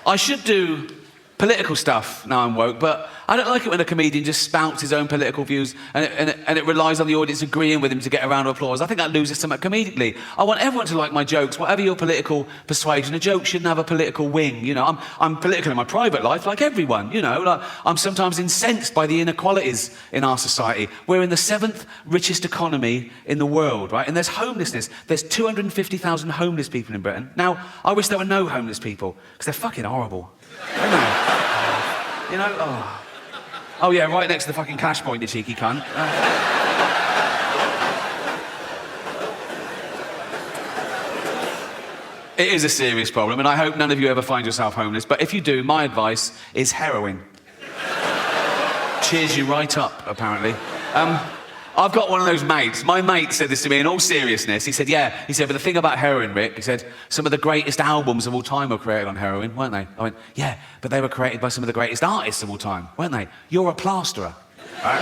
I should do political stuff now I'm woke, but I don't like it when a comedian just spouts his own political views and it relies on the audience agreeing with him to get a round of applause. I think that loses something comedically. I want everyone to like my jokes, whatever your political persuasion. A joke shouldn't have a political wing, you know. I'm political in my private life, like everyone, you know. Like, I'm sometimes incensed by the inequalities in our society. We're in the 7th richest economy in the world, right? And there's homelessness. There's 250,000 homeless people in Britain. Now, I wish there were no homeless people, because they're fucking horrible. Aren't they? You know, oh yeah, right next to the fucking cash point, you cheeky cunt. It is a serious problem, and I hope none of you ever find yourself homeless, but if you do, my advice is heroin. Cheers you right up, apparently. I've got one of those mates. My mate said this to me in all seriousness. He said, but the thing about heroin, Rick, he said, some of the greatest albums of all time were created on heroin, weren't they? I went, yeah, but they were created by some of the greatest artists of all time, weren't they? You're a plasterer. Right?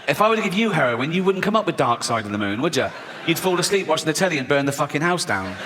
If I were to give you heroin, you wouldn't come up with Dark Side of the Moon, would you? You'd fall asleep watching the telly and burn the fucking house down.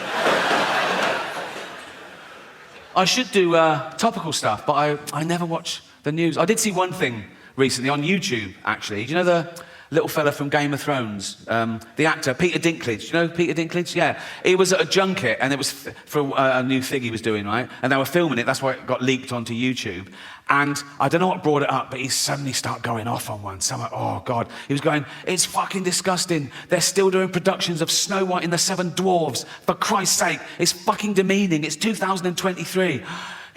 I should do topical stuff, but I never watch the news. I did see one thing recently on YouTube, actually. Do you know the little fella from Game of Thrones? The actor, Peter Dinklage. Do you know Peter Dinklage? Yeah. He was at a junket, and it was for a new thing he was doing, right? And they were filming it, that's why it got leaked onto YouTube. And I don't know what brought it up, but he suddenly started going off on one. So I'm like, oh, God. He was going, it's fucking disgusting. They're still doing productions of Snow White and the Seven Dwarfs. For Christ's sake, it's fucking demeaning. It's 2023.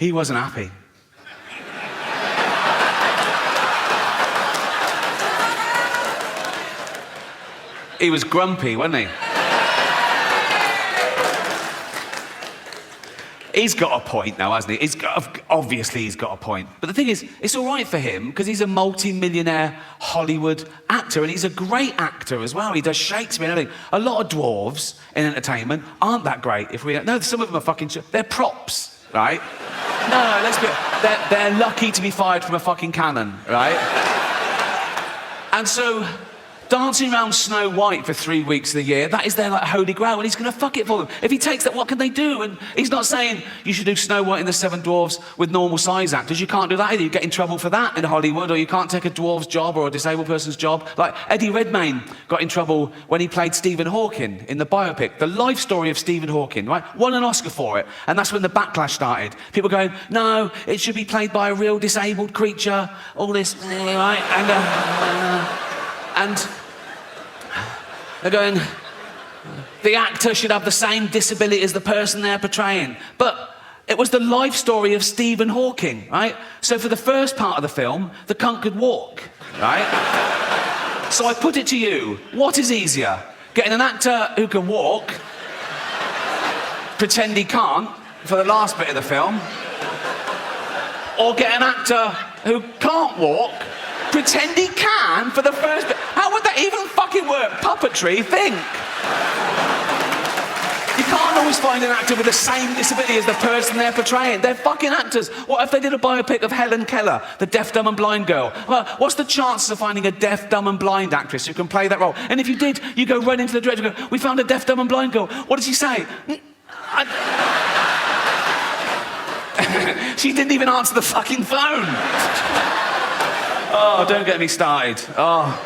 He wasn't happy. He was grumpy, wasn't he? He's got a point now, hasn't he? Obviously he's got a point. But the thing is, it's all right for him, because he's a multi-millionaire Hollywood actor, and he's a great actor as well. He does Shakespeare and everything. A lot of dwarves in entertainment aren't that great. No, some of them are fucking... They're props, right? No, let's be... They're lucky to be fired from a fucking cannon, right? And so... dancing around Snow White for 3 weeks of the year, that is their like holy grail, and he's going to fuck it for them. If he takes that, what can they do? And he's not saying you should do Snow White and the Seven Dwarfs with normal size actors. You can't do that either. You get in trouble for that in Hollywood, or you can't take a dwarf's job or a disabled person's job. Like Eddie Redmayne got in trouble when he played Stephen Hawking in the biopic, The Life Story of Stephen Hawking, right? Won an Oscar for it, and that's when the backlash started. People going, no, it should be played by a real disabled creature, all this, right? And they're going, the actor should have the same disability as the person they're portraying. But it was the life story of Stephen Hawking, right? So for the first part of the film, the cunt could walk, right? So I put it to you, what is easier? Getting an actor who can walk, pretend he can't, for the last bit of the film, or get an actor who can't walk, pretend he can for the first bit. How would that even fucking work? Puppetry, think. You can't always find an actor with the same disability as the person they're portraying. They're fucking actors. What if they did a biopic of Helen Keller, the deaf, dumb and blind girl? Well, what's the chances of finding a deaf, dumb and blind actress who can play that role? And if you did, you go run into the director and go, we found a deaf, dumb and blind girl. What did she say? She didn't even answer the fucking phone. Oh, don't get me started. Oh.